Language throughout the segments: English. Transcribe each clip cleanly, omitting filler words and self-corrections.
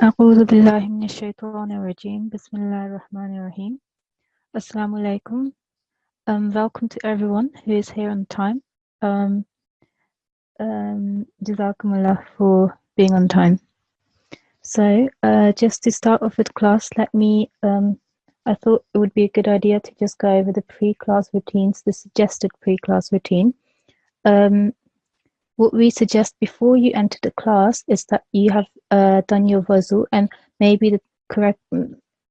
أعوذ بالله من الشيطان الرجيم. بسم الله الرحمن الرحيم. Assalamu alaikum. Welcome to everyone who is here on time. Jazakumullah for being on time. So, just to start off with class, I thought it would be a good idea to just go over the pre-class routines, the suggested pre-class routine. What we suggest before you enter the class is that you have done your wuzu, and maybe the correct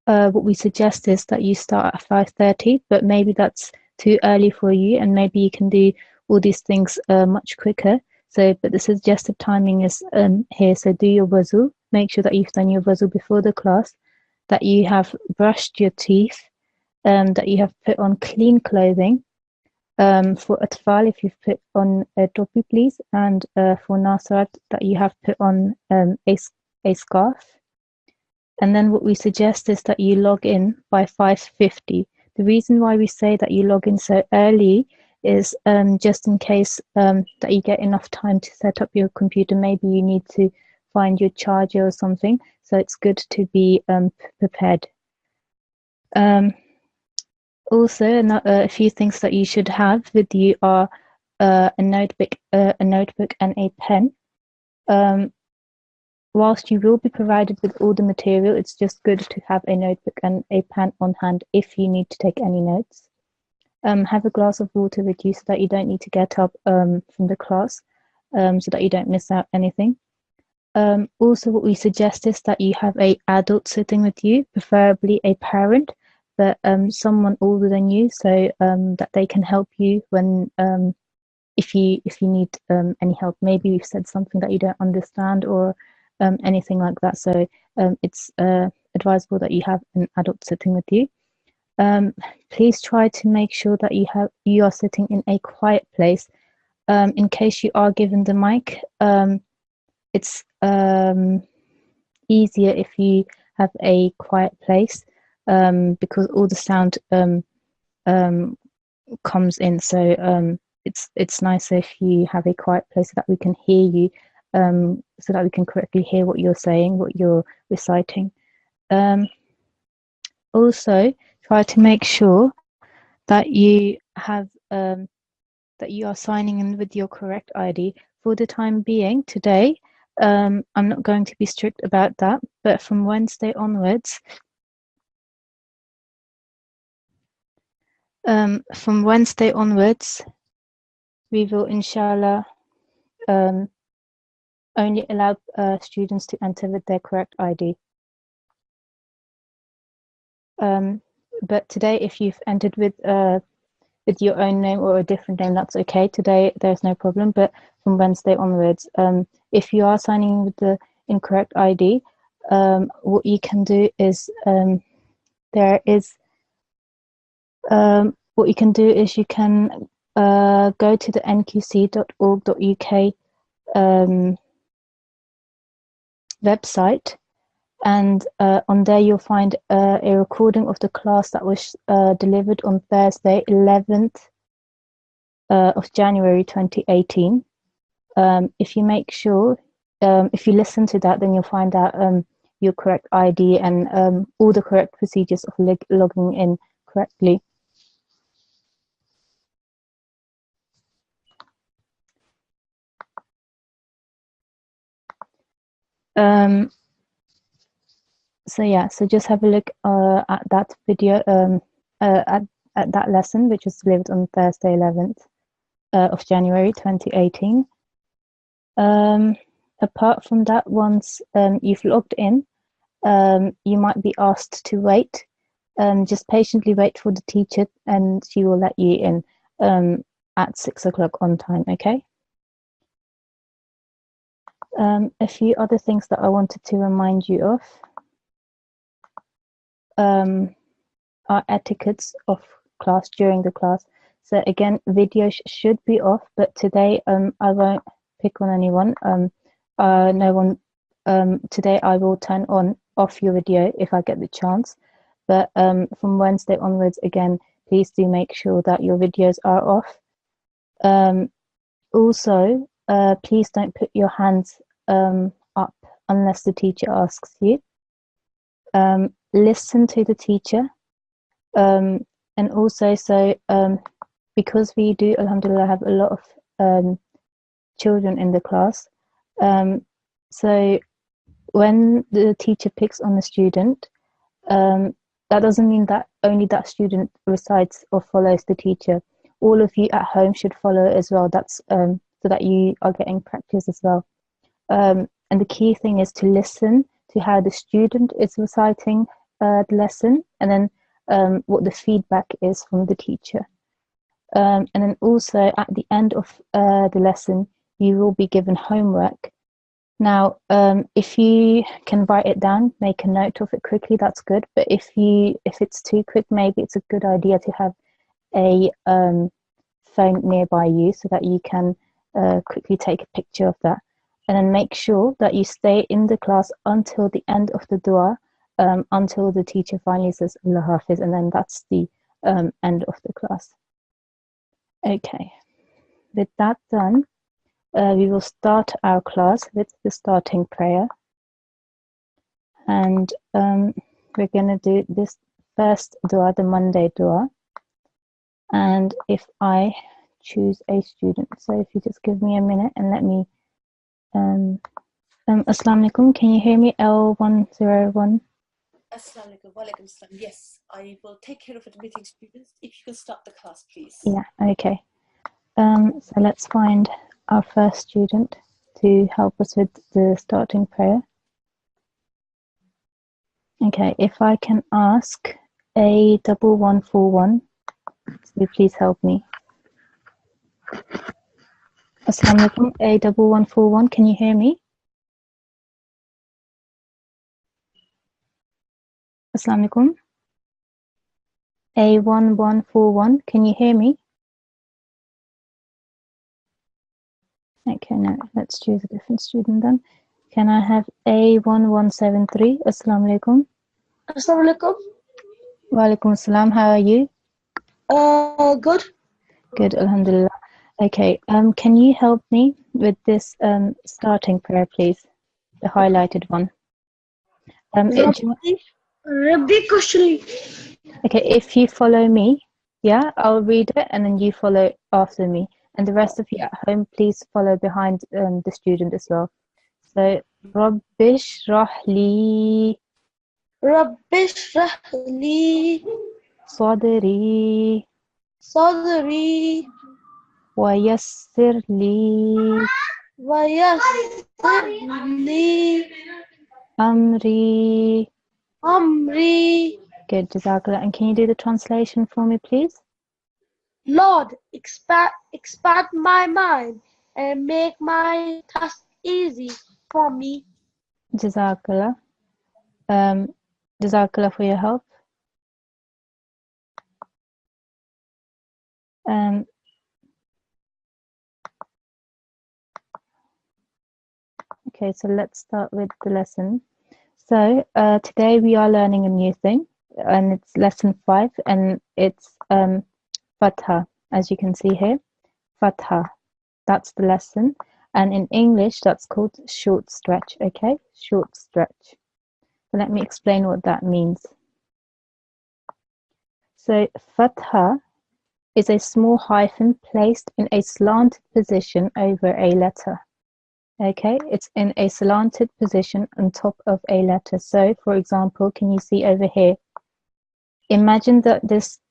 what we suggest is that you start at 5:30, but maybe that's too early for you, and maybe you can do all these things much quicker. So, but the suggested timing is here. So do your wuzu. Make sure that you've done your wuzu before the class, that you have brushed your teeth, that you have put on clean clothing. For Atfal, if you've put on a topi, please, and for Nasirat, that you have put on a scarf. And then what we suggest is that you log in by 5:50. The reason why we say that you log in so early is just in case that you get enough time to set up your computer. Maybe you need to find your charger or something, so it's good to be prepared. Also, a few things that you should have with you are a notebook and a pen. Whilst you will be provided with all the material, it's just good to have a notebook and a pen on hand if you need to take any notes. Have a glass of water with you so that you don't need to get up from the class, so that you don't miss out anything. Also, what we suggest is that you have an adult sitting with you, preferably a parent, but someone older than you, so that they can help you when if you need any help. Maybe you've said something that you don't understand or anything like that. So it's advisable that you have an adult sitting with you. Please try to make sure that you are sitting in a quiet place. In case you are given the mic, it's easier if you have a quiet place, because all the sound comes in. So it's nicer if you have a quiet place so that we can hear you, so that we can correctly hear what you're saying, what you're reciting. Also, try to make sure that you have that you are signing in with your correct ID. For the time being, today, I'm not going to be strict about that, but from Wednesday onwards, we will, inshallah, only allow students to enter with their correct ID. But today, if you've entered with your own name or a different name, that's okay. Today, there's no problem. But from Wednesday onwards, if you are signing in with the incorrect ID, what you can do is you can go to the nqc.org.uk website, and on there you'll find a recording of the class that was delivered on Thursday, 11th of January 2018. If you make sure, if you listen to that, then you'll find out your correct ID and all the correct procedures of logging in correctly. So yeah, so just have a look at that video, at that lesson, which was delivered on Thursday, 11th of January 2018. Apart from that, once you've logged in, you might be asked to wait. Just patiently wait for the teacher, and she will let you in at 6 o'clock on time, okay? A few other things that I wanted to remind you of are etiquettes of class during the class. So again, video should be off, but today I won't pick on anyone. Today I will turn off your video if I get the chance. But from Wednesday onwards, again, please do make sure that your videos are off. Also, please don't put your hands up unless the teacher asks you. Listen to the teacher. And also, because we do, alhamdulillah, have a lot of children in the class, so when the teacher picks on the student, that doesn't mean that only that student recites or follows the teacher. All of you at home should follow as well. That's so that you are getting practice as well. And the key thing is to listen to how the student is reciting the lesson, and then what the feedback is from the teacher. And then also at the end of the lesson, you will be given homework. Now, if you can write it down, make a note of it quickly, that's good. But if it's too quick, maybe it's a good idea to have a phone nearby you so that you can quickly take a picture of that. And then make sure that you stay in the class until the end of the dua, until the teacher finally says Allah Hafiz, and then that's the end of the class. Okay, with that done, we will start our class with the starting prayer. And we're going to do this first dua, the Monday dua. And if I choose a student, so if you just give me a minute and let me Assalamu alaikum, can you hear me? L101. Assalamu alaikum, wa alaikum salam. Yes, I will take care of admitting students. If you can start the class, please. Yeah, okay. So let's find our first student to help us with the starting prayer. Okay, if I can ask A1141, so please help me. Assalamu alaikum, A1141, can you hear me? Assalamu alaikum. A1141, can you hear me? Okay, no, let's choose a different student then. Can I have A1173? Assalamu alaikum. Assalamu alaikum. Wa alaikum assalam. How are you? Good. Good, alhamdulillah. Okay, can you help me with this starting prayer, please? The highlighted one. Okay, if you follow me, yeah, I'll read it and then you follow after me. And the rest of you at home, please follow behind the student as well. So, Rabbish Rahli Sadri Wayassir li Amri. Good, Jazakallah. And can you do the translation for me, please? Lord, expand my mind and make my task easy for me. Jazakallah. Jazakallah for your help. Okay, so let's start with the lesson. So today we are learning a new thing, and it's lesson 5, and it's Fatha, as you can see here. Fatha, that's the lesson. And in English, that's called short stretch, okay? Short stretch. So let me explain what that means. So Fatha is a small hyphen placed in a slanted position over a letter. Okay, it's in a slanted position on top of a letter. So, for example, can you see over here? Imagine that this,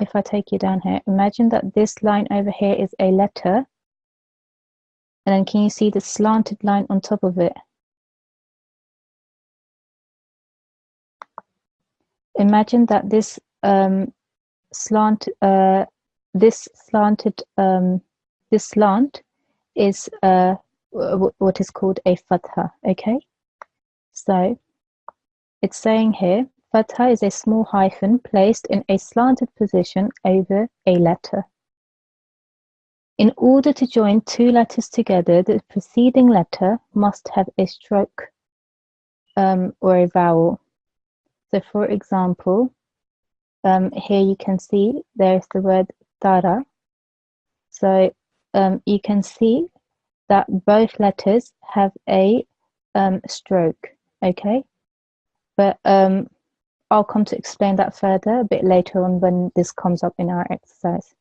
if I take you down here, imagine that this line over here is a letter. And then can you see the slanted line on top of it? Imagine that this slant is what is called a fatha, okay? So it's saying here, fatha is a small hyphen placed in a slanted position over a letter. In order to join two letters together, the preceding letter must have a stroke or a vowel. So for example, here you can see there's the word tara. So you can see that both letters have a stroke, okay? But I'll come to explain that further a bit later on when this comes up in our exercise.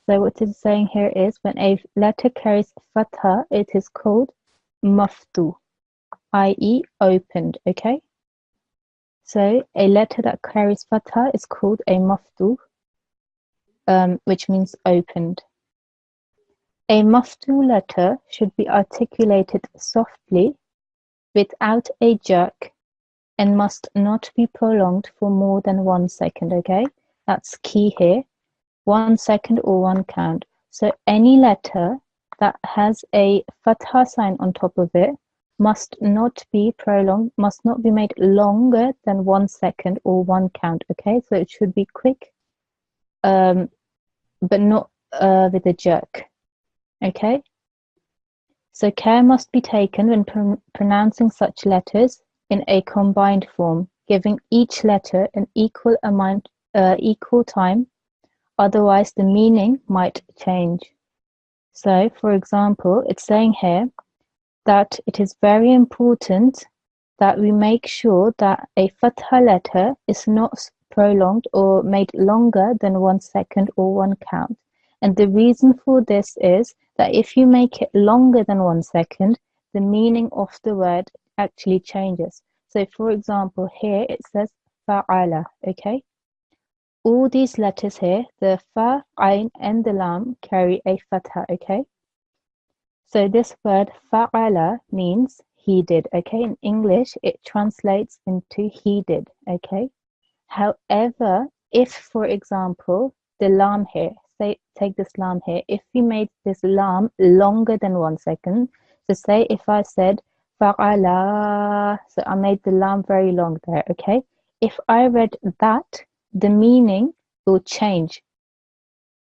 So what it's saying here is when a letter carries fatha, it is called maftu, i.e. opened, okay? So a letter that carries fatha is called a maftu, which means opened. A maftu letter should be articulated softly without a jerk and must not be prolonged for more than 1 second, okay? That's key here. 1 second or 1 count. So any letter that has a fatha sign on top of it must not be prolonged, must not be made longer than 1 second or 1 count, okay? So it should be quick, but not with a jerk, okay? So care must be taken when pronouncing such letters in a combined form, giving each letter an equal amount, equal time, otherwise the meaning might change. So, for example, it's saying here that it is very important that we make sure that a fatha letter is not prolonged or made longer than 1 second or 1 count. And the reason for this is that if you make it longer than 1 second, the meaning of the word actually changes. So for example, here it says fa'ala, okay? All these letters here, the fa, ayn, and the lam carry a fatha, okay? So this word fa'ala means he did, okay? In English, it translates into he did, okay? However, if, for example, the lam here, take this lam here, if we made this lam longer than 1 second, so say if I said fa'ala, so I made the lam very long there, okay? If I read that, the meaning will change.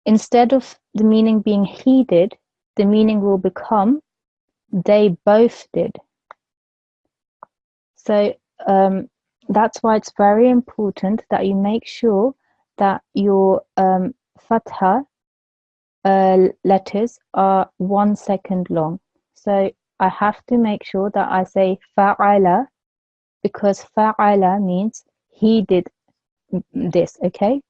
Instead of the meaning being he did, the meaning will become they both did. So that's why it's very important that you make sure that your fatha letters are 1 second long. So I have to make sure that I say fa'ala, because fa'ala means he did this, okay?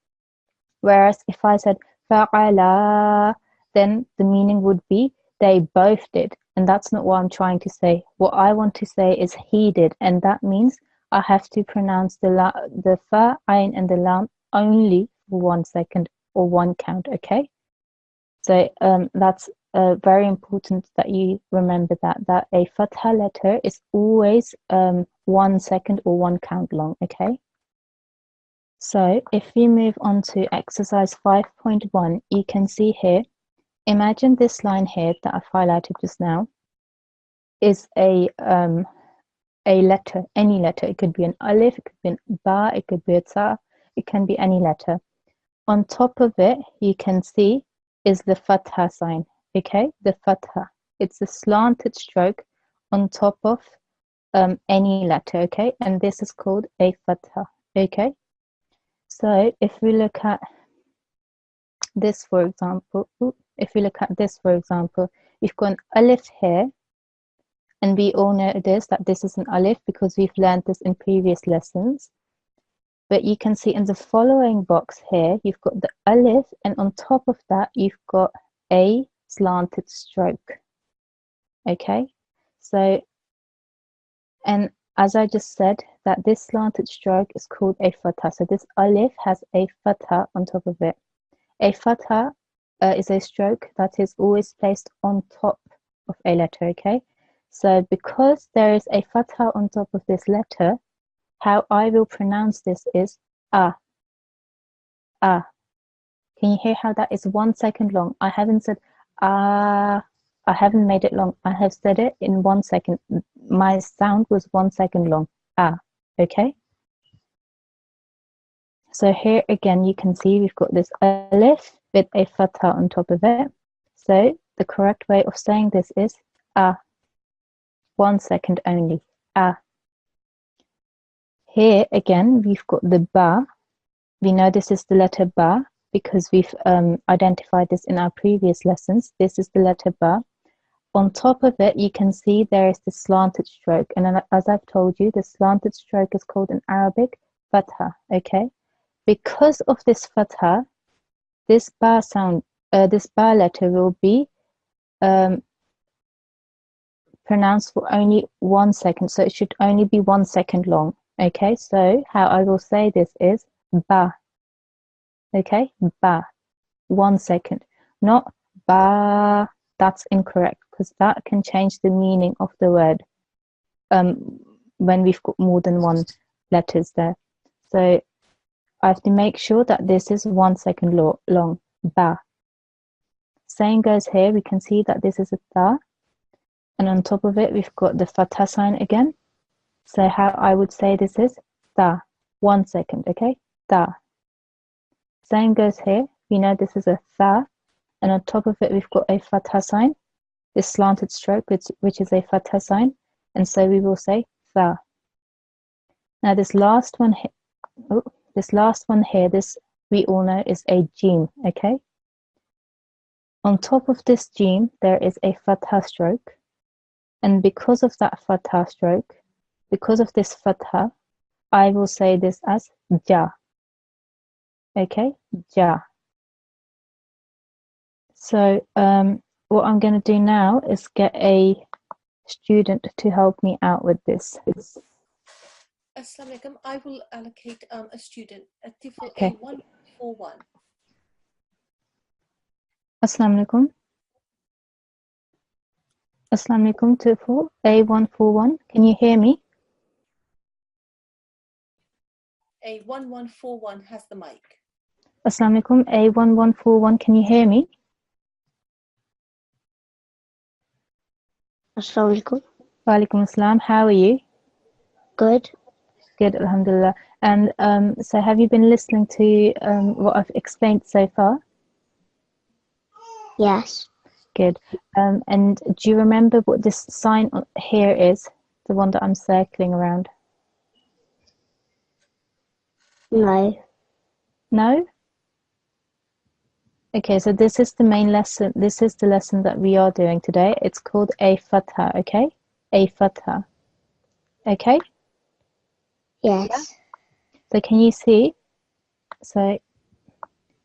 Whereas if I said fa'ala, then the meaning would be they both did. And that's not what I'm trying to say. What I want to say is he did. And that means I have to pronounce the fa, ayn, and the lam only for 1 second or 1 count, okay? So that's very important that you remember that a fatha letter is always 1 second or 1 count long, okay? So if we move on to exercise 5.1, you can see here, imagine this line here that I've highlighted just now is a letter, any letter. It could be an alif, it could be an ba, it could be a ta, it can be any letter. On top of it, you can see is the fatha sign, okay? The fatha. It's a slanted stroke on top of any letter, okay? And this is called a fatha, okay? So if we look at this, for example, we've got an alif here, and we all know that this is an alif because we've learned this in previous lessons. But you can see in the following box here, you've got the alif, and on top of that, you've got a slanted stroke. Okay, so, and as I just said, that this slanted stroke is called a fatha. So this alif has a fatha on top of it. A fatha is a stroke that is always placed on top of a letter, okay? So because there is a fatha on top of this letter, how I will pronounce this is ah. Can you hear how that is 1 second long? I haven't said ah. I haven't made it long. I have said it in 1 second. My sound was 1 second long. Ah, okay? So here again, you can see we've got this alif with a fatha on top of it. So the correct way of saying this is ah. 1 second only. Ah. Here again, we've got the ba. We know this is the letter ba because we've identified this in our previous lessons. This is the letter ba. on top of it, you can see there is the slanted stroke. And then, as I've told you, the slanted stroke is called in Arabic fatha, okay? Because of this fatha, this ba sound, this ba letter will be pronounced for only 1 second. So it should only be 1 second long, okay? So how I will say this is ba, okay? Ba, 1 second, not ba. That's incorrect because that can change the meaning of the word when we've got more than one letters there. So I have to make sure that this is 1 second long. Ba. Same goes here. We can see that this is a ta, and on top of it we've got the fatha sign again. So how I would say this is ta. 1 second, okay? Ta. Same goes here. We know this is a tha, and on top of it we've got a fatha sign, this slanted stroke, which is a fatha sign, and so we will say tha. Now this last one here, this we all know is a jim, okay? On top of this jim, there is a fatha stroke, and because of that fatha stroke, because of this fatha, I will say this as ja, okay? Ja. So what I'm going to do now is get a student to help me out with this. Assalamu alaikum. I will allocate a student, Atfal Okay. A141. Assalamu alaikum. Assalamu alaikum to A141. Can you hear me? A1141 has the mic. Assalamu alaikum. A1141. Can you hear me? Assalamu alaikum. Wa alaikum assalam. How are you? Good. Good, alhamdulillah. And so have you been listening to what I've explained so far? Yes. Good. And do you remember what this sign here is? The one that I'm circling around? No. No? Okay, so this is the main lesson. This is the lesson that we are doing today. It's called a fatha, okay? A fatha. Okay? Yes. So can you see? So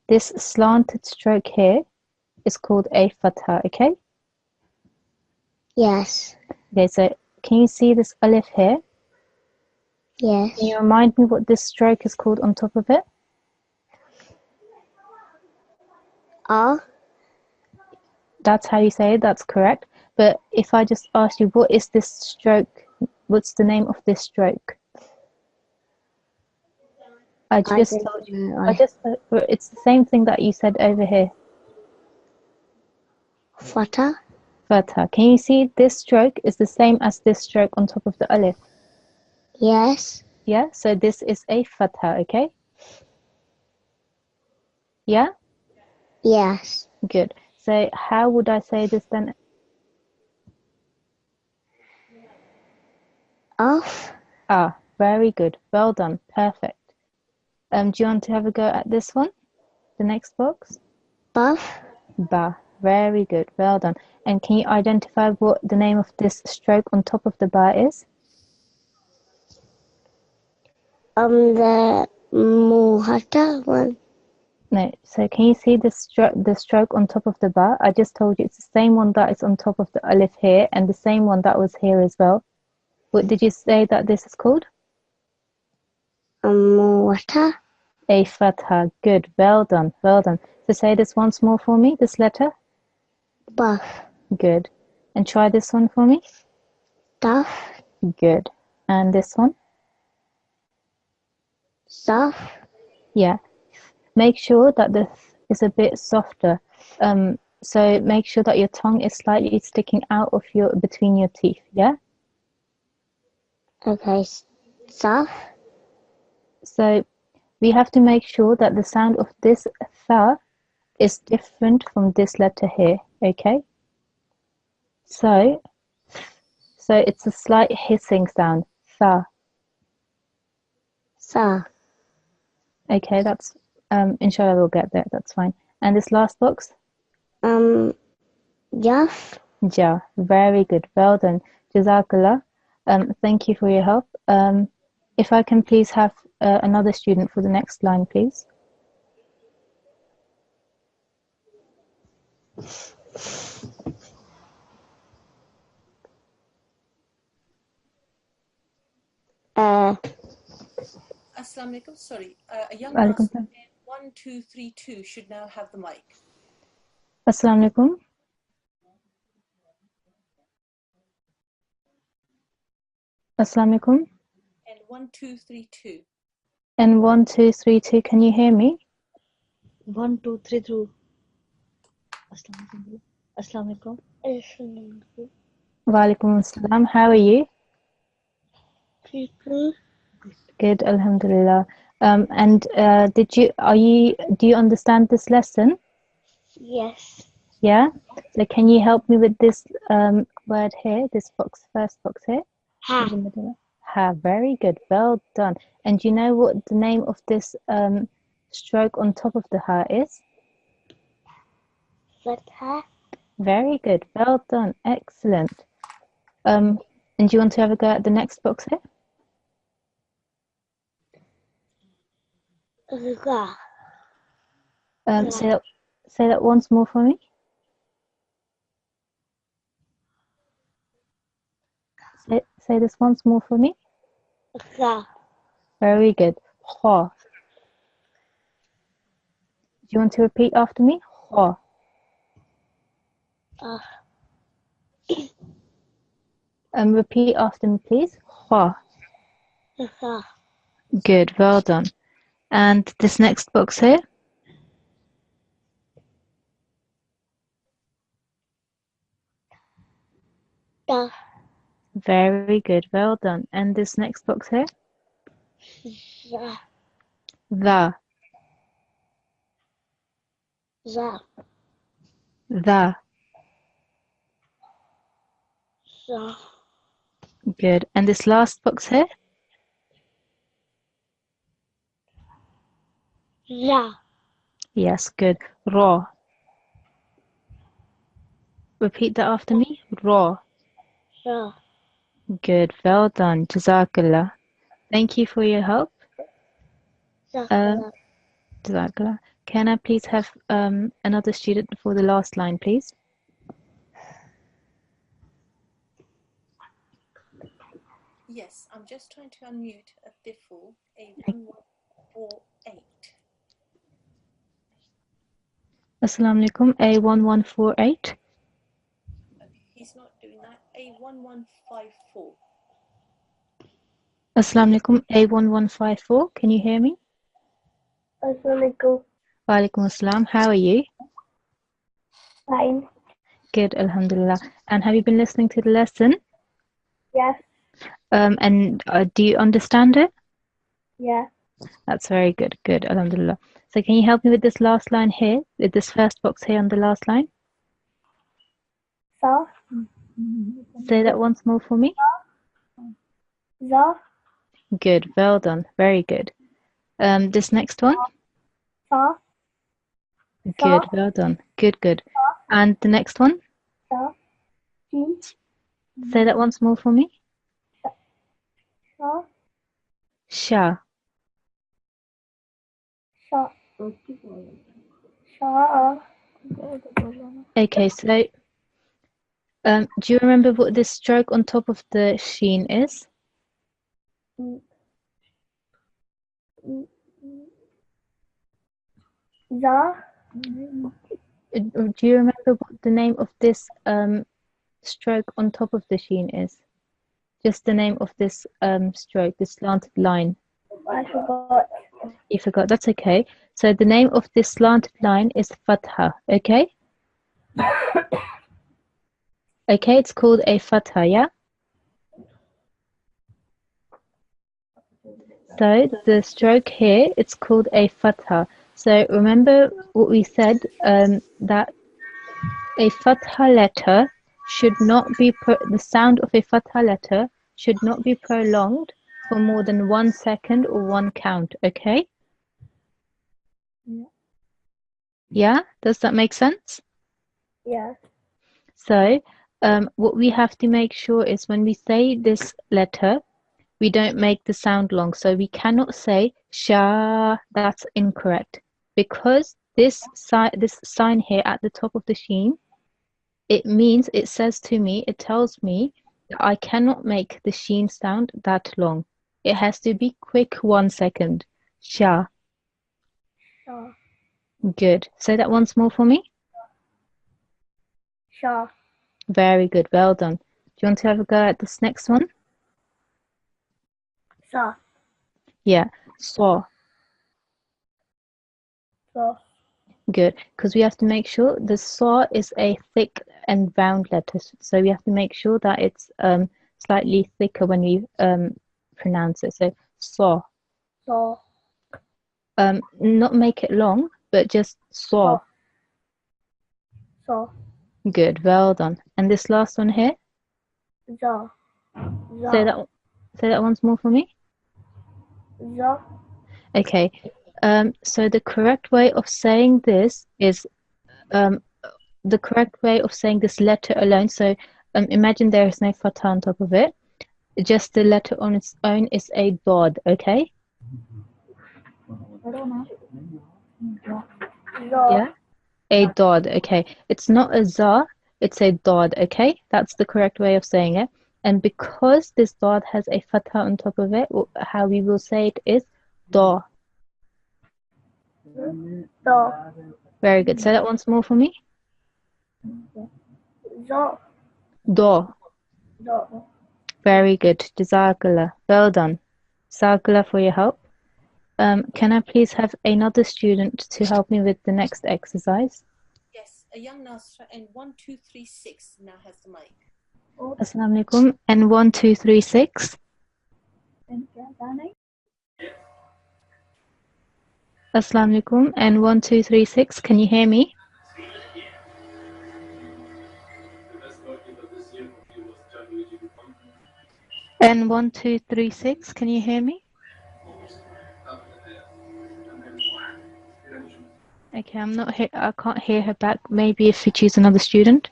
this slanted stroke here is called a fatha, okay? Yes. Okay, so can you see this alif here? Yes. Can you remind me what this stroke is called on top of it? R. That's how you say it, that's correct. But if I just ask you, what is this stroke? What's the name of this stroke? I just told you. It's the same thing that you said over here. Fatha. Fatha. Can you see this stroke is the same as this stroke on top of the alif? Yes. Yeah, so this is a fatha, okay? Yeah? Yes. Good. So how would I say this then? Off. Ah, very good. Well done. Perfect. Do you want to have a go at this one? The next box? Buff. Ba. Very good. Well done. And can you identify what the name of this stroke on top of the ba is? The Muhatta one. No. So can you see the stroke on top of the ba? I just told you it's the same one that is on top of the alif here and the same one that was here as well. What did you say that this is called? Muhatta. A fatha. Good. Well done. Well done. So say this once more for me, this letter. Buff. Good. And try this one for me. Duff. Good. And this one. Soft. Yeah. Make sure that this is a bit softer. So make sure that your tongue is slightly sticking out of between your teeth. Yeah. Okay. Soft. So we have to make sure that the sound of this tha is different from this letter here. Okay. So it's a slight hissing sound. Tha. Sa. Okay, that's inshallah we'll get there. That's fine. And this last box? Jaff. Ja. Very good. Well done. Jazakallah. Thank you for your help. If I can please have another student for the next line, please. Assalamu alaikum. Sorry, a young Alaikum Nasir salam. 1232 should now have the mic. Assalamu alaikum. Assalamu alaikum. And 1232. And 1232, can you hear me? 1, 2, 3 through. Assalamu alaikum. Wa alaikum assalam. How are you? Good, alhamdulillah. And do you understand this lesson? Yes. Yeah? So can you help me with this word here, this first box here? Ha. In the middle? Ha, very good, well done. And do you know what the name of this stroke on top of the ha is? Fatha. Very good, well done, excellent. And do you want to have a go at the next box here? Ra. Say that once more for me. Say this once more for me. Ra. Very good. Kha. Do you want to repeat after me? Kha. Repeat after me, please. Kha. Ra. Good, well done. And this next box here? Ta. Very good, well done. And this next box here? Ra. The. Za. The. Za. Good. And this last box here? Ra. Yes, good. Ra. Repeat that after me. Ra. Ra. Good, well done. Jazakallah. Thank you for your help. Zakala. Jazakallah. Can I please have another student for the last line, please? Yes, I'm just trying to unmute Atfal A1148. Assalamu alaikum. A1148. Okay, he's not doing that. A1154. Assalamu alaikum. A1154. Can you hear me? Assalamualaikum. Wa alaikum assalam. How are you? Fine. Good, alhamdulillah. And have you been listening to the lesson? Yes. And do you understand it? Yeah. That's very good. Good, alhamdulillah. So can you help me with this last line here, with this first box here on the last line? Sa. Say that once more for me. Za. Good, well done. Very good. This next one. Sa. Good, well done. Good, good. And the next one. Sa. Jin. Say that once more for me. Sa. Sha. Sha. Sha. Okay, so do you remember what this stroke on top of the sheen is? Za. Do you remember what the name of this stroke on top of the sheen is? Just the name of this stroke, this slanted line. I forgot. You forgot, that's okay. So the name of this slanted line is fatha, okay? Okay, it's called a fatha, yeah? So the stroke here, it's called a fatha. So remember what we said, that a fatha letter should not be, the sound of a fatha letter should not be prolonged for more than 1 second or 1 count, okay? Yeah. Yeah, does that make sense? Yeah. So What we have to make sure is when we say this letter, we don't make the sound long. So we cannot say sha. That's incorrect because this sign here at the top of the sheen, it tells me that I cannot make the sheen sound that long. It has to be quick. 1 second. Sha. Sha. Good. Say that once more for me. Sha. Very good. Well done. Do you want to have a go at this next one? Sa. Yeah. Saw. Sa. Good. Because we have to make sure the saw is a thick and round letter. So we have to make sure that it's slightly thicker when we pronounce it. So saw. Sa. Not make it long, but just saw. Sa. Good. Well done. And this last one here. Za. Say that once more for me. Za. Okay. So the correct way of saying this is the correct way of saying this letter alone. So imagine there is no fatha on top of it. Just the letter on its own is a dod, okay? Yeah. A dod, okay. It's not a za, it's a dod, okay? That's the correct way of saying it. And because this dod has a fatha on top of it, how we will say it is da. Da. Very good. Say that once more for me. Za. Da. Da. Very good. Jazakallah. Well done. Jazakallah for your help. Can I please have another student to help me with the next exercise? Yes, a young Nasirat and 1236 now has the mic. Assalamu alaikum. And 1236. Assalamu alaikum. And 1236. Can you hear me? And 1236. Can you hear me? Okay, I'm not here. I can't hear her back. Maybe if we choose another student.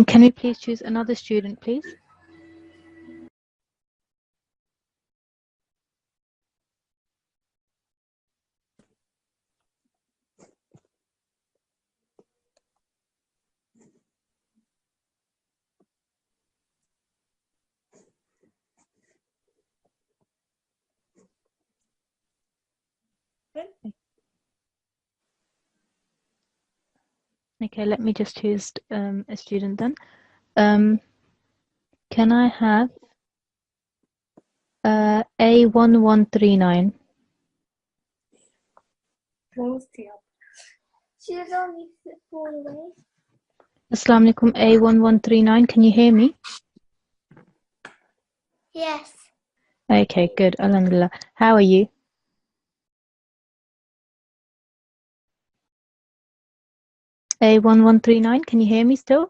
Can we please choose another student, please? Okay, let me just choose a student then. Can I have A1139? Assalamu alaikum, A1139. Can you hear me? Yes. Okay, good. Alhamdulillah. How are you? A1139. Can you hear me still?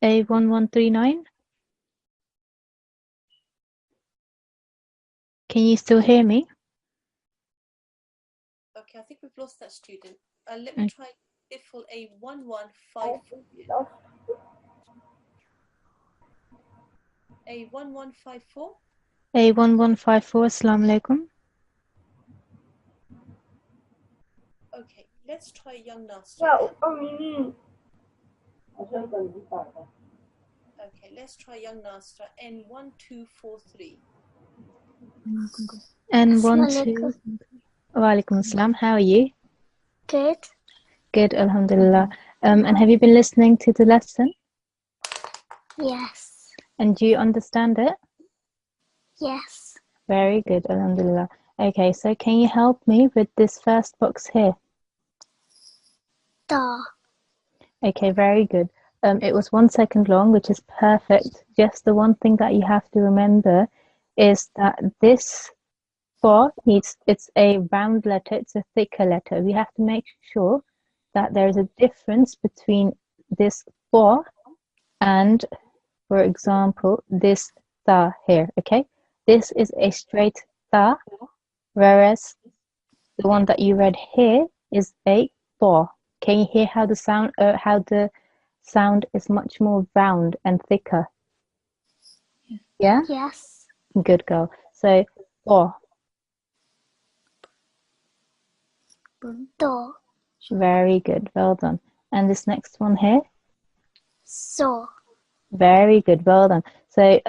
A1139. Can you still hear me? Okay, I think we've lost that student. Let me try Atfal A1154. A1154. A1154. Assalamu alaikum. Okay, let's try young Nasirat. Okay, let's try young Nasirat N1243. N12. Wa alaikum assalam. How are you? Good. Good, alhamdulillah. And have you been listening to the lesson? Yes. And do you understand it? Yes. Very good, alhamdulillah. Okay, so can you help me with this first box here? Da. Okay, very good. It was 1 second long, which is perfect. Just the one thing that you have to remember is that this for it's a round letter, it's a thicker letter. We have to make sure that there is a difference between this for and, for example, this tha here, okay? This is a straight tha, whereas the one that you read here is a for. Can you hear how the sound is much more round and thicker? Yeah? Yes. Good girl. So for. Do. Very good. Well done. And this next one here? So. Very good. Well done. So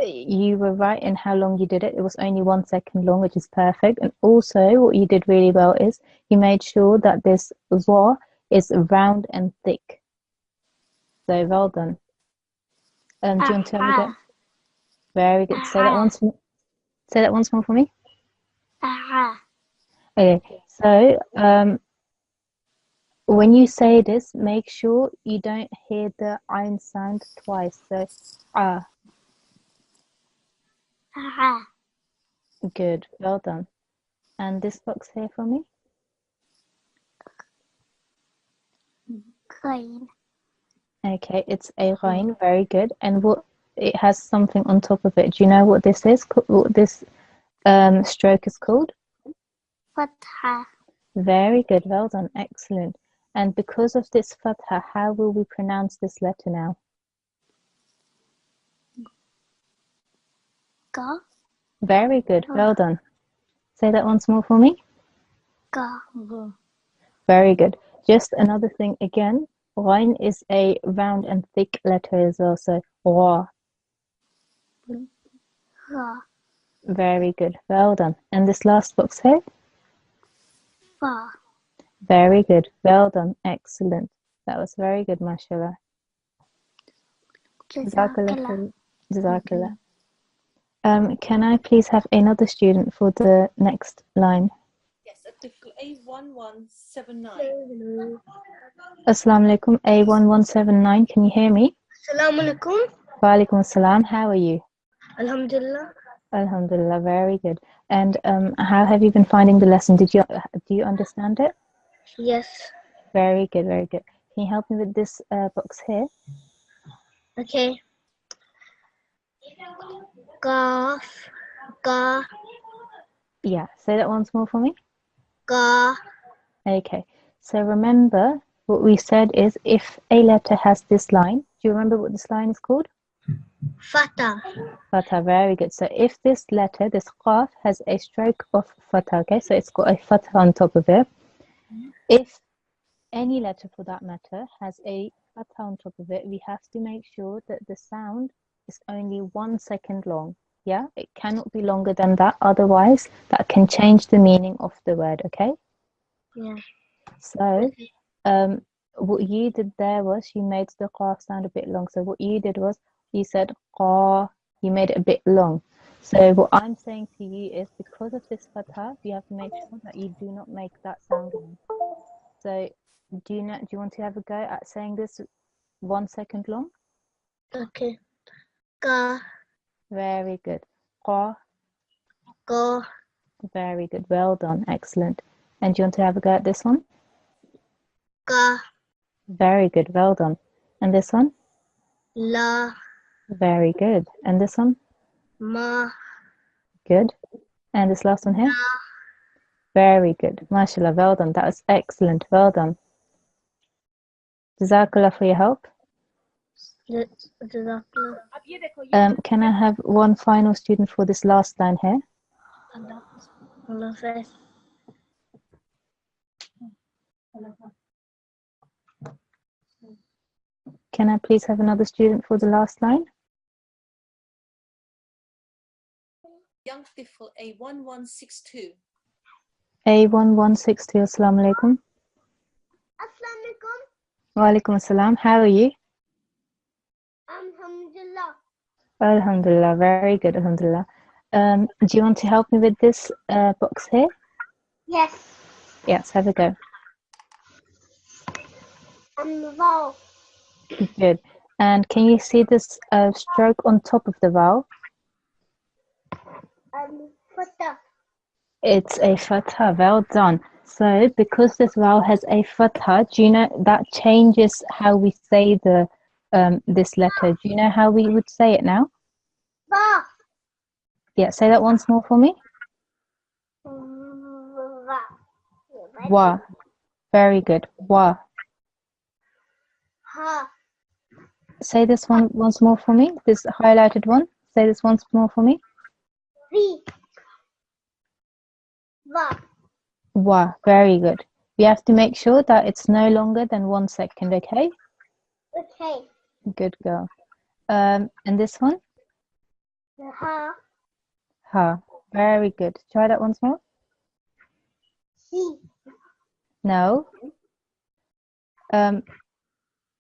you were right in how long you did it. It was only 1 second long, which is perfect. And also what you did really well is you made sure that this wa is round and thick. So well done. Do you want to have a go? Very good. Say that once more. Say that once more for me. Okay. So when you say this, make sure you don't hear the ayn sound twice. So good. Well done. And this box here for me. Green. Okay, it's a ghain. Very good. And what it has something on top of it. Do you know what this is? What this stroke is called? Fatha. Very good. Well done. Excellent. And because of this fatha, how will we pronounce this letter now? Ga. Very good. Well done. Say that once more for me. Ga. Go. Very good. Just another thing again. Ghain is a round and thick letter as well. So ra. Ra. Very good. Well done. And this last box here. Fa. Very good. Well done. Excellent. That was very good, mashallah. Jazakallah. Jazakallah. Can I please have another student for the next line? Yes, Atfal A1179. Assalamu alaikum, A1179. Can you hear me? Assalamu alaikum. Wa alaikum assalam. How are you? Alhamdulillah. Alhamdulillah. Very good. And how have you been finding the lesson? Do you understand it? Yes. Very good. Very good. Can you help me with this box here? Okay. Gaf. Ga. Yeah. Say that once more for me. Ga. Okay. So remember what we said is if a letter has this line. Do you remember what this line is called? Fatha. Fatha. Very good. So if this letter, this qaf, has a stroke of fatha, okay, so it's got a fatha on top of it. If any letter for that matter has a fatha on top of it, we have to make sure that the sound is only 1 second long. Yeah, it cannot be longer than that. Otherwise, that can change the meaning of the word. Okay. Yeah. So, what you did there was you made the qaf sound a bit long. So what you did was you said qa, you made it a bit long. So what I'm saying to you is because of this fatha, you have to make sure that you do not make that sound long. So do you want to have a go at saying this 1 second long? Okay. Ga. Very good. Qa. Go. Very good. Well done. Excellent. And do you want to have a go at this one? Ga. Very good. Well done. And this one? La. Very good. And this one? Ma. Good. And this last one here? Very good. MashaAllah. Well done. That was excellent. Well done. Jazakallah for your help. Jazakallah. Can I have one final student for this last line here? Allah Hafiz. Can I please have another student for the last line? Young Tifl A1162. A1162. Assalamu alaikum. Assalamu alaikum. Wa alaikum assalam. How are you? Alhamdulillah. Alhamdulillah. Very good. Alhamdulillah. Do you want to help me with this box here? Yes. Yes, have a go. Vowel. Good. And can you see this stroke on top of the vowel? Fatha. It's a fatha. Well done. So because this vowel has a fatha, do you know that changes how we say the this letter? Do you know how we would say it now? Ba. Yeah, say that once more for me. Va. Wa. Very good. Wa. Ha. Say this one once more for me. This highlighted one. Say this once more for me. Vi. Va. Wa. Very good. We have to make sure that it's no longer than 1 second, okay? Okay. Good girl. And this one? Ha. Ha. Very good. Try that once more. Si. No.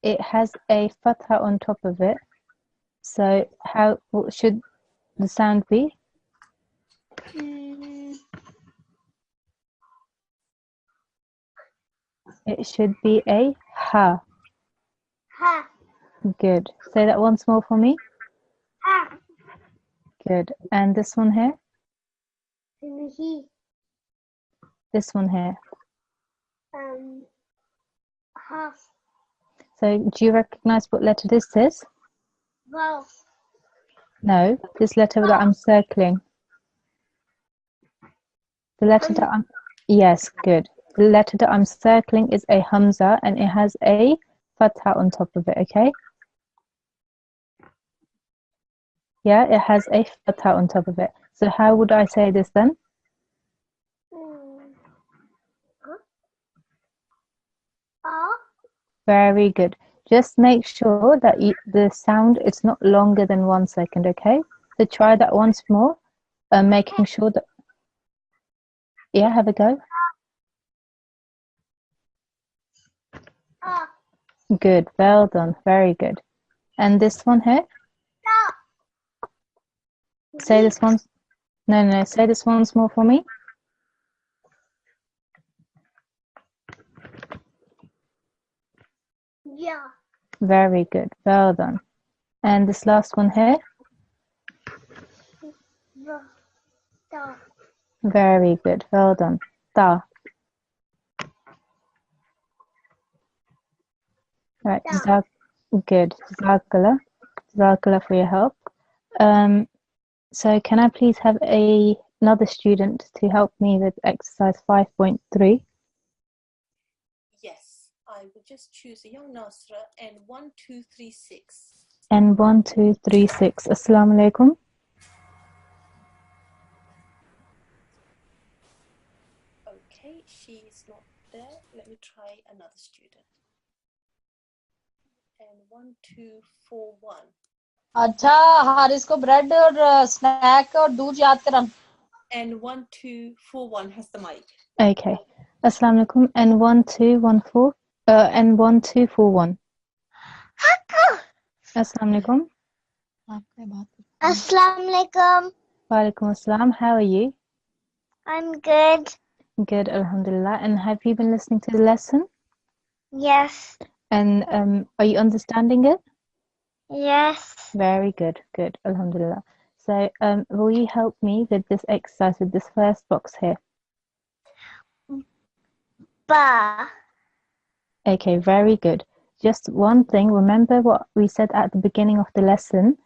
It has a fatha on top of it. So what should the sound be? It should be a ha. Ha. Good. Say that once more for me. Ha. Good. And this one here? He. This one here. Ha. So do you recognize what letter this is? Vowel. No, this letter that I'm circling. The letter that I'm... Yes, good. The letter that I'm circling is a hamza and it has a fatha on top of it, okay? Yeah, it has a fatha on top of it. So how would I say this then? Very good. Just make sure that the sound is not longer than 1 second, okay? So try that once more, making sure that... Yeah, have a go. Good, well done, very good. And this one here? Say this once... No, say this once more for me. Yeah. Very good, well done. And this last one here? Da. Very good, well done. Ta. Right, good. Jazakallah. Jazakallah for your help. So can I please have another student to help me with exercise 5.3? Yes, I will just choose a young Nasra and 1236. And 1236. Assalamu alaikum. Okay, she is not there. Let me try another student. And 1241. अच्छा हारिस को bread और snack और दूध याद करा. And 1241 has the mic. Okay. Assalamu alaikum. And 1214. And 1241. Assalamu alaikum. Assalamu alaikum. Wa alaikum assalam. How are you? I'm good. Good, alhamdulillah. And have you been listening to the lesson? Yes. And are you understanding it? Yes. Very good, good, alhamdulillah. So will you help me with this exercise, with this first box here? Ba. Okay, very good. Just one thing, remember what we said at the beginning of the lesson,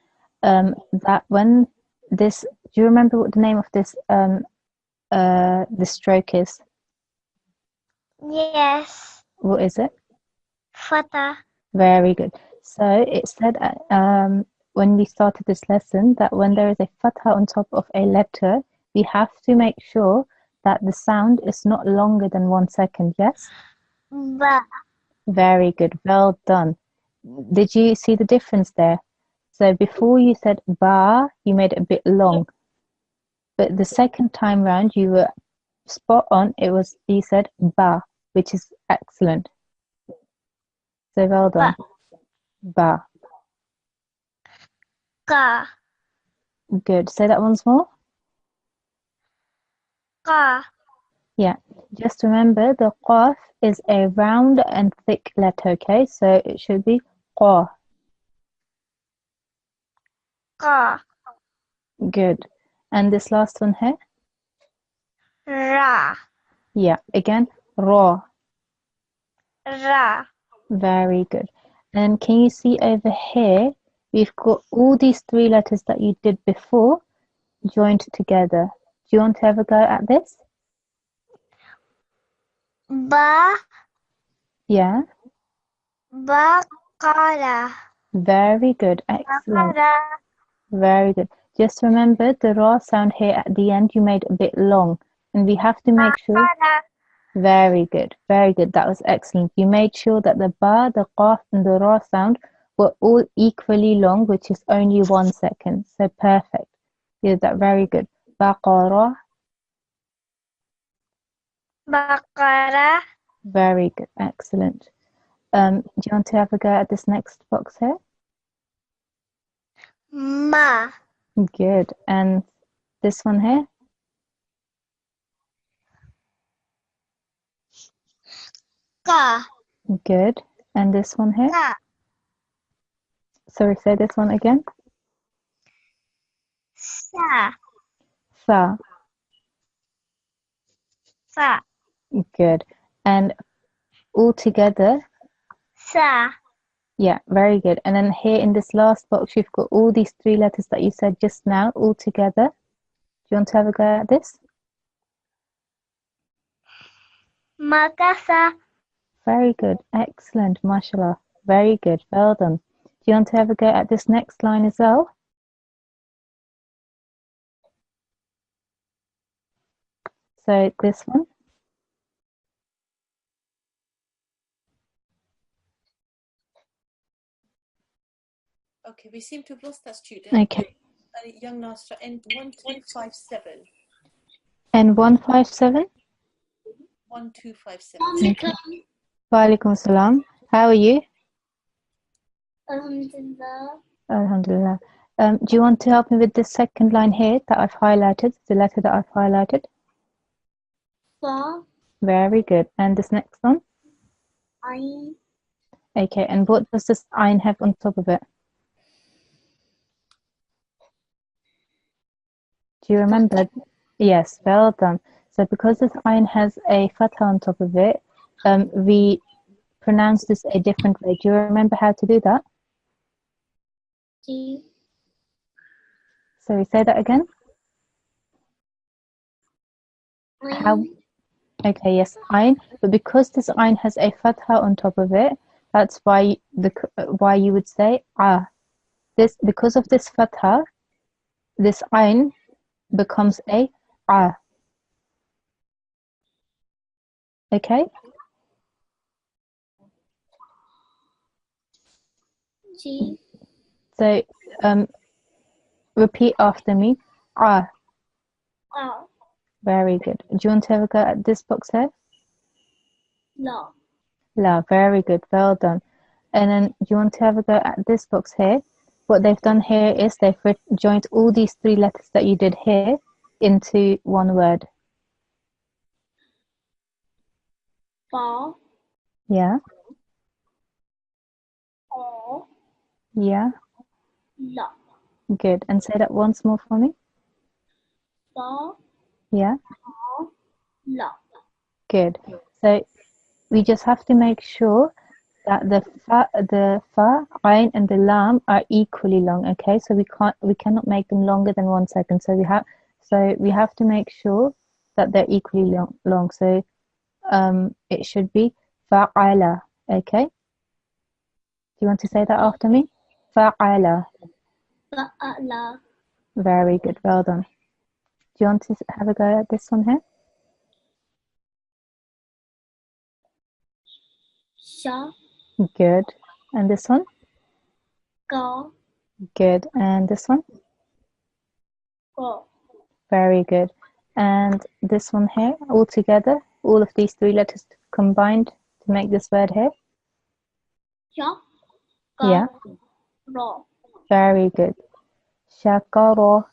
that when this, do you remember what the name of this stroke is? Yes. What is it? Fatah. Very good. So it said when we started this lesson that when there is a fatha on top of a letter, we have to make sure that the sound is not longer than 1 second, yes? Ba. Very good, well done. Did you see the difference there? So before you said ba, you made it a bit long. But the second time round, you were spot on. You said ba, which is excellent. So well done. Ba. Ka. Good. Say that once more. Ka. Yeah. Just remember the qaf is a round and thick letter, okay? So it should be qa. Ka. Good. And this last one here? Ra. Yeah, again, Ra. Ra. Very good. And can you see over here, we've got all these three letters that you did before joined together. Do you want to have a go at this? Ba. Yeah, Baqara. very good. Excellent. Baqara. Very good. Just remember the raw sound here at the end you made a bit long, and we have to make sure. Baqara. Very good. Very good. That was excellent. You made sure that the ba, the qaf, and the ra sound were all equally long, which is only 1 second. So perfect. You did that very good. Baqara. Baqara. Very good. Excellent. Do you want to have a go at this next box here? Ma. Good. And this one here? Ka. Good. And this one here? Ka. Sorry, say this one again. Sa. Sa. Sa. Good. And all together? Sa. Yeah, very good. And then here in this last box, you've got all these three letters that you said just now all together. Do you want to have a go at this? Makasa. Very good. Excellent. Mashallah. Very good. Well done. Do you want to have a go at this next line as well? So this one. Okay, we seem to have lost that student. Okay. Young Nasra, N1257. And 157? 1257. Okay. Wa alaikum salam. How are you? Alhamdulillah. Alhamdulillah. Do you want to help me with the second line here that I've highlighted, the letter that I've highlighted? Fa. Very good. And this next one? Ain. Okay, and what does this ayn have on top of it? Do you remember? Yes, well done. So because this ayn has a fatha on top of it, we pronounce this a different way. Do you remember how to do that? Ji. Sorry, say that again. How? Okay, yes, ayn. But because this ayn has a fatha on top of it, that's why why you would say ah. This because of this fatha, this ayn becomes a ah. Okay. Ji. So repeat after me. Ah. A. Very good. Do you want to have a go at this box here? La. La. Very good. Well done. And then do you want to have a go at this box here? What they've done here is they've joined all these three letters that you did here into one word. Fa. Yeah. O. Yeah. La. Good. And say that once more for me. Fa. Yeah. O. La. Good. So we just have to make sure that the fa, ayn, and the lam are equally long. Okay, so we cannot make them longer than 1 second. So we have to make sure that they're equally long. So it should be fa'ala. Okay. Do you want to say that after me? Fa'ala. Fa'ala. Very good. Well done. Do you want to have a go at this one here? Sha. Good. And this one? Ka. Good. And this one? Ko. Very good. And this one here, all together, all of these three letters combined to make this word here? Sha. Ka. Yeah. Ra. Very good. Shakara.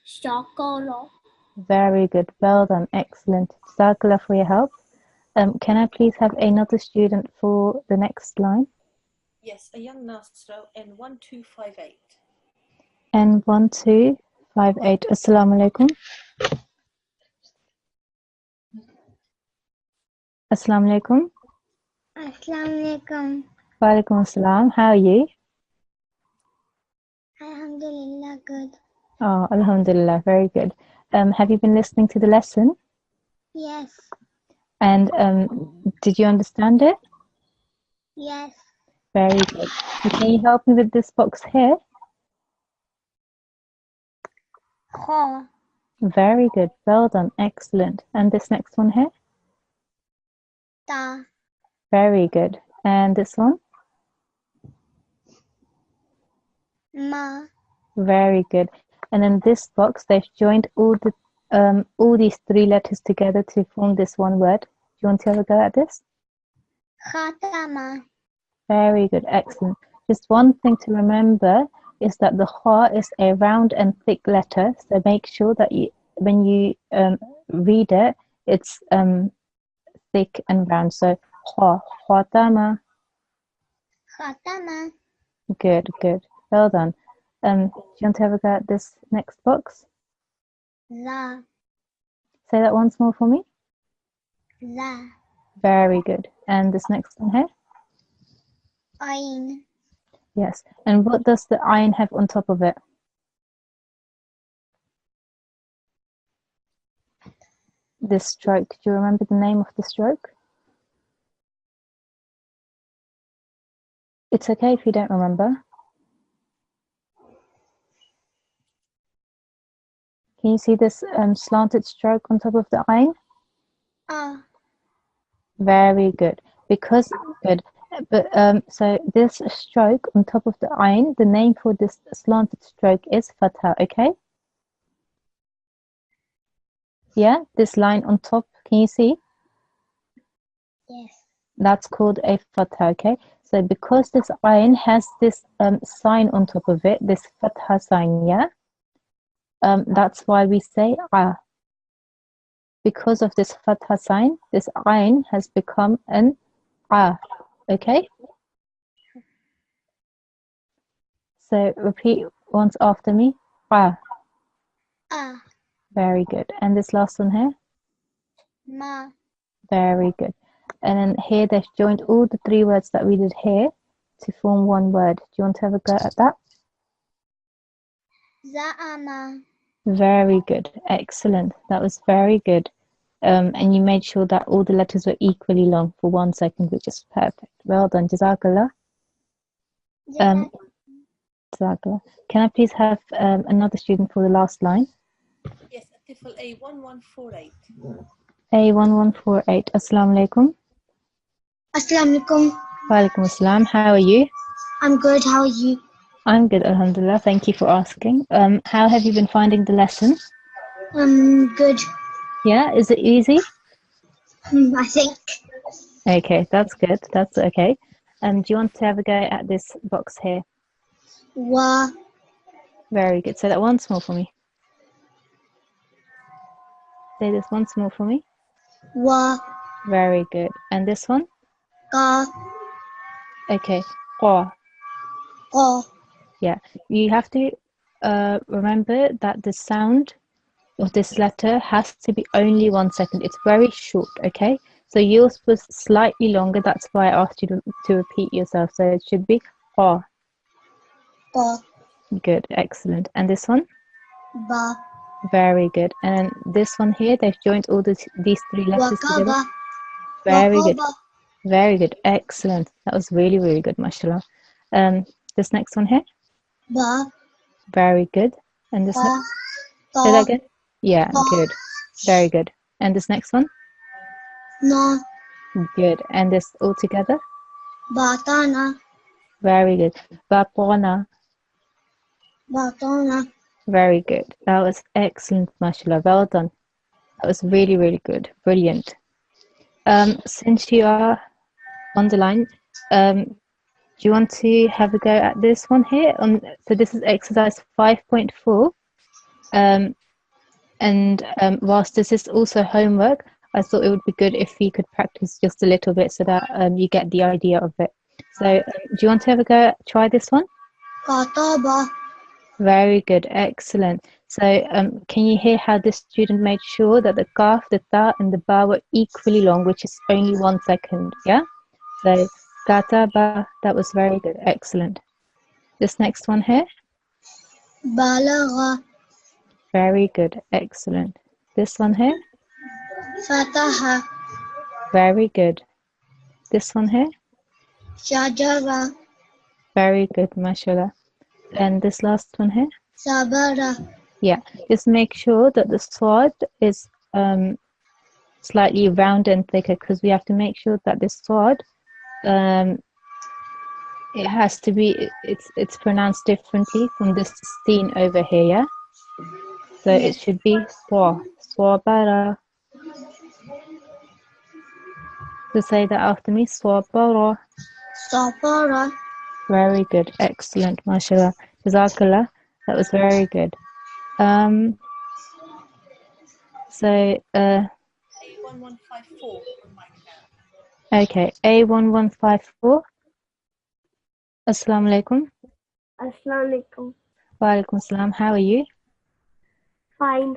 Shakara. Very good. Well done. Excellent. Jazakallah for your help. Can I please have another student for the next line? Yes, a young Nasra, N1258. N1258. 58. Assalamu alaikum. Assalamu alaikum. Assalamualaikum. Wa alaikum assalam. How are you? Alhamdulillah, good. Oh, alhamdulillah, very good. Have you been listening to the lesson? Yes, And did you understand it? yes. Very good. So can you help me with this box here? Kha, Very good. Well done. Excellent. And this next one here? ta, Very good. And this one? ma, Very good. And in this box, they've joined all these three letters together to form this one word. Do you want to have a go at this? khatama, Very good. Excellent. Just one thing to remember is that the kha is a round and thick letter. So make sure that when you read it, it's thick and round. So kha, khatama. khatama, Good, good. Well done. Do you want to have a go at this next box? za, Say that once more for me. za, Very good. And this next one here? ain, Yes. And what does the ayn have on top of it? This stroke. Do you remember the name of the stroke? It's okay if you don't remember. Can you see this slanted stroke on top of the ayn? a, Very good. Because good. But so this stroke on top of the ayn, the name for this slanted stroke is fatha, okay? Yeah, this line on top, can you see? yes. That's called a fatha, okay? So because this ayn has this sign on top of it, this fatha sign, yeah? That's why we say a. Because of this fatha sign, this ayn has become an a, okay? So repeat once after me, a. A, Very good. And this last one here? ma, Very good. And then here they've joined all the three words that we did here to form one word. Do you want to have a go at that? za'ama, Very good. Excellent. That was very good. And you made sure that all the letters were equally long for 1 second, which is perfect. Well done. Jazakallah. jazak, Jazakallah. Can I please have another student for the last line? Yes, Atfal A1148. A1148. Assalamu alaikum. Assalamualaikum. Wa alaikum assalam. How are you? I'm good, how are you? I'm good, alhamdulillah. Thank you for asking. How have you been finding the lesson? Good. Yeah, is it easy? I think. Okay, that's good. That's okay. Do you want to have a go at this box here? Wa, Very good. Say that once more for me. Say this once more for me. wa, Very good. And this one? ka, Okay. Qa. ko, Yeah. You have to remember that the sound of this letter has to be only 1 second. It's very short, okay? So yours was slightly longer. That's why I asked you to repeat yourself. So it should be qa. ko, Good. Excellent. And this one? ba, Very good. And this one here, they've joined all these three letters together. wakaba, Very good. wakaba, Very good. Excellent. That was really, really good, mashallah. This next one here. ba, Very good. And this ka, next, say that ta, again. Yeah, ba, good. Very good. And this next one. na, Good. And this all together. batana, Very good. Bapona. batana. Very good. That was excellent, mashallah. Well done. That was really, really good. Brilliant. Since you are on the line, do you want to have a go at this one here? So this is exercise 5.4. Whilst this is also homework, I thought it would be good if you could practice just a little bit so that you get the idea of it. So do you want to have a go? Try this one? Kataba, Very good. Excellent. So can you hear how this student made sure that the kaf, the ta, and the ba were equally long, which is only 1 second? Yeah. So kataba, that was very good, excellent. This next one here, balagha, very good, excellent. This one here, fataha, very good. This one here, shajara, very good, mashallah. And this last one here, sabara, yeah. Just make sure that the sword is slightly round and thicker, because we have to make sure that this sword it has to be it's pronounced differently from this scene over here, yeah? So it should be swabara. So say that after me, swabara. sabara, Very good, excellent, mashallah. Jazakallah, that was very good. So A1154 on my now. okay, A1154. Assalamu alaikum. Assalamualaikum. Wa alaikum salam. How are you? Fine.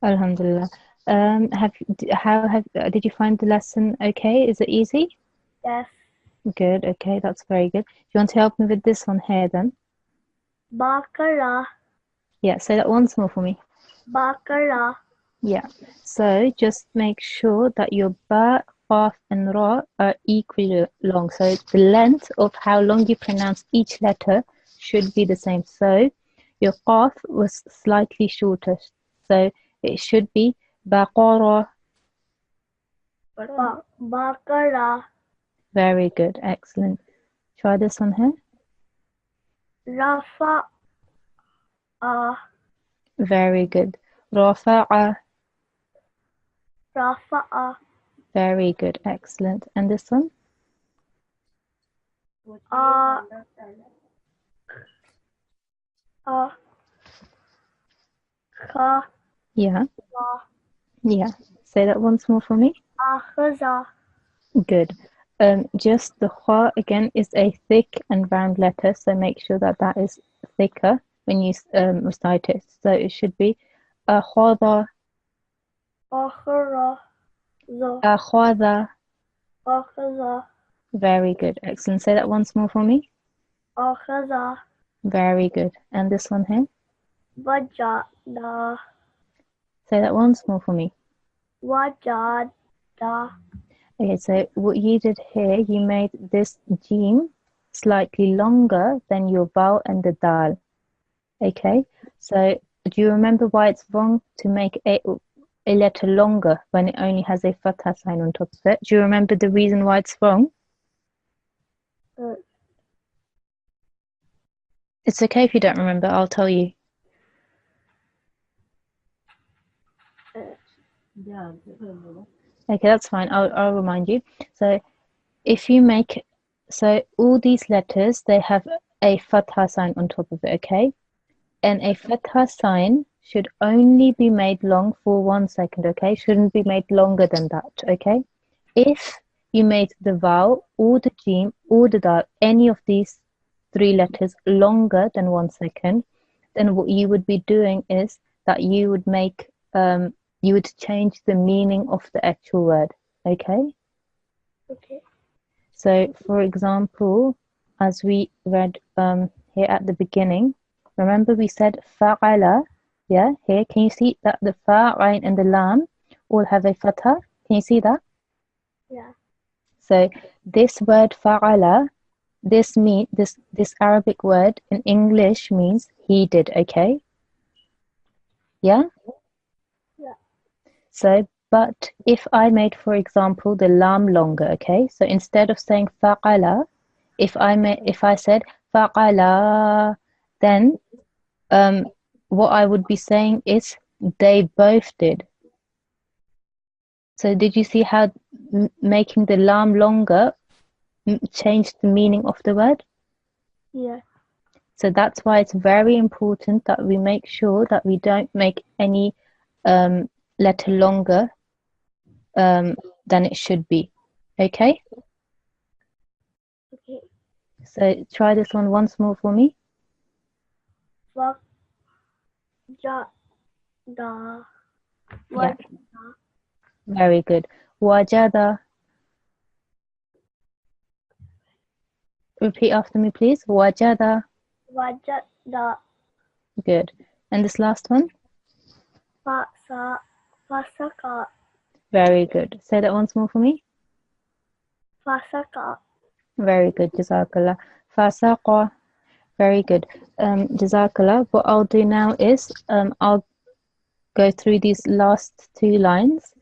Alhamdulillah. Did you find the lesson okay? Is it easy? Yes. Good, okay, that's very good. Do you want to help me with this one here then? Bakara. Yeah, say that once more for me. Bakara. Yeah, so just make sure that your ba, qaf, and ra are equally long. So the length of how long you pronounce each letter should be the same. So your qaf was slightly shorter. So it should be baqara. Bakara. Very good, excellent. Try this one here. Rafa. Very good. Rafa'a. Rafa'a. Very good, excellent. And this one? Kha. Yeah. Yeah. Say that once more for me. Akhaza. Good. Just the kha again is a thick and round letter, so make sure that that is thicker when you recite it. So it should be akhadha, Akhara. akhadha. Akhaza. Very good, excellent. Say that once more for me. Akhaza. Very good. And this one here. Wajada. Say that once more for me. Wajada. Okay, so what you did here, you made this jim slightly longer than your ba and the dal. Okay, so do you remember why it's wrong to make a letter longer when it only has a fatha sign on top of it? Do you remember the reason why it's wrong? It's okay if you don't remember, I'll tell you. Okay, that's fine. I'll remind you. So if you make, so all these letters, they have a fatha sign on top of it, okay? And a fatha sign should only be made long for 1 second, okay? Shouldn't be made longer than that, okay? If you made the vowel or the jim or the dal, any of these 3 letters longer than 1 second, then what you would be doing is that you would make, you would change the meaning of the actual word, okay? Okay. So, for example, as we read here at the beginning, remember we said fa'ala, yeah? Here, can you see that the fa, ayn, and the lam all have a fatha? Can you see that? Yeah. So, this word fa'ala, this Arabic word in English means he did, okay? Yeah? Yeah. So, but if I made, for example, the lam longer, okay? So instead of saying faqala, if I said faqala, then what I would be saying is they both did. So did you see how making the lam longer changed the meaning of the word? Yeah. So that's why it's very important that we make sure that we don't make any letter longer than it should be. Okay? Okay. So try this one once more for me. Ja, da, Yeah. wajada, Very good. Wajada. Repeat after me, please. Wajada. wajada, Good. And this last one? fasa, fasaka, Very good. Say that once more for me. fasaka. Very good. Jazakallah. Fasaqa. Very good. Jazakallah. What I'll do now is I'll go through these last two lines.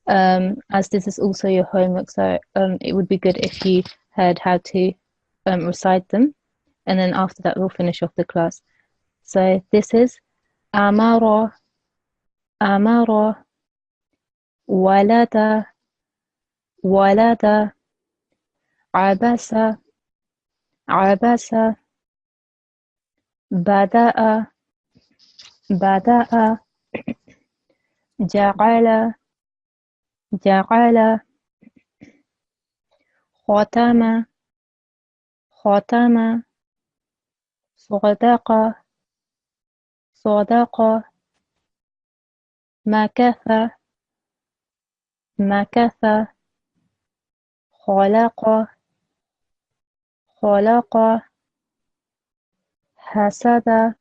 As this is also your homework, so it would be good if you heard how to recite them, and then after that we'll finish off the class. So this is amara, amara, walada, walada, abasa, abasa, bada'a, bada'a, ja'ala, ja'ala, khatama, khatama, صدق صدق مكث مكث خلق خلق حسد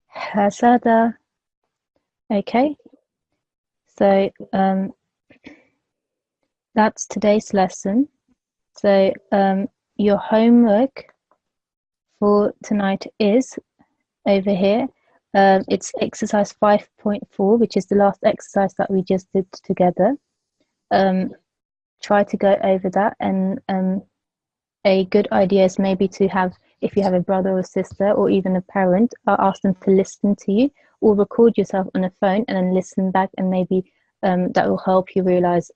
حسد. Okay, so that's today's lesson. So your homework for tonight is over here. It's exercise 5.4, which is the last exercise that we just did together. Try to go over that, and a good idea is maybe to have, if you have a brother or sister or even a parent, ask them to listen to you or record yourself on a phone and then listen back, and maybe that will help you realize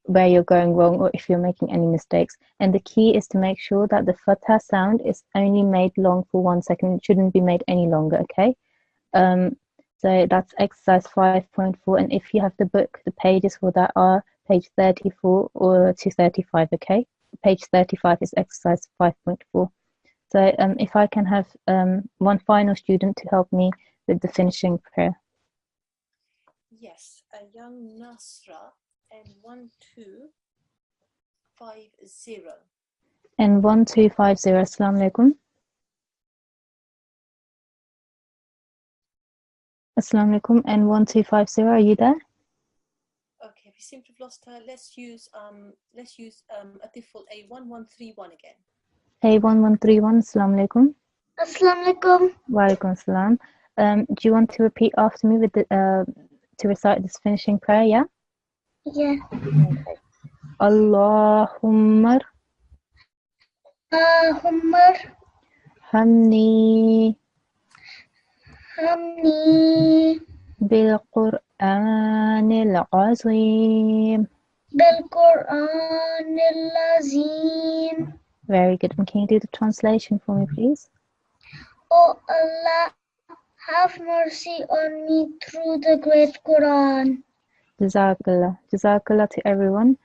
where you're going wrong or if you're making any mistakes. And the key is to make sure that the fatha sound is only made long for 1 second. It shouldn't be made any longer, okay? So that's exercise 5.4, and if you have the book, the pages for that are page 34 or to 35, okay? Page 35 is exercise 5.4. So if I can have one final student to help me with the finishing prayer. Yes, a young Nasra and 1250. And 1250, Assalamu alaikum. Assalamu alaikum. And 1250, are you there? Okay, we seem to have lost her. Let's use Atfal A1131 again. A1131, Assalamu alaikum. Assalamu alaikum. Wa alaikum assalam. Do you want to repeat after me with the, to recite this finishing prayer, yeah? Yeah. Okay. Allahumma Humar hamni hamni bil Qur'anil azim. bil Qur'anil azim. Very good. And can you do the translation for me, please? O Allah, have mercy on me through the great Quran. Jazakallah. Jazakallah to everyone.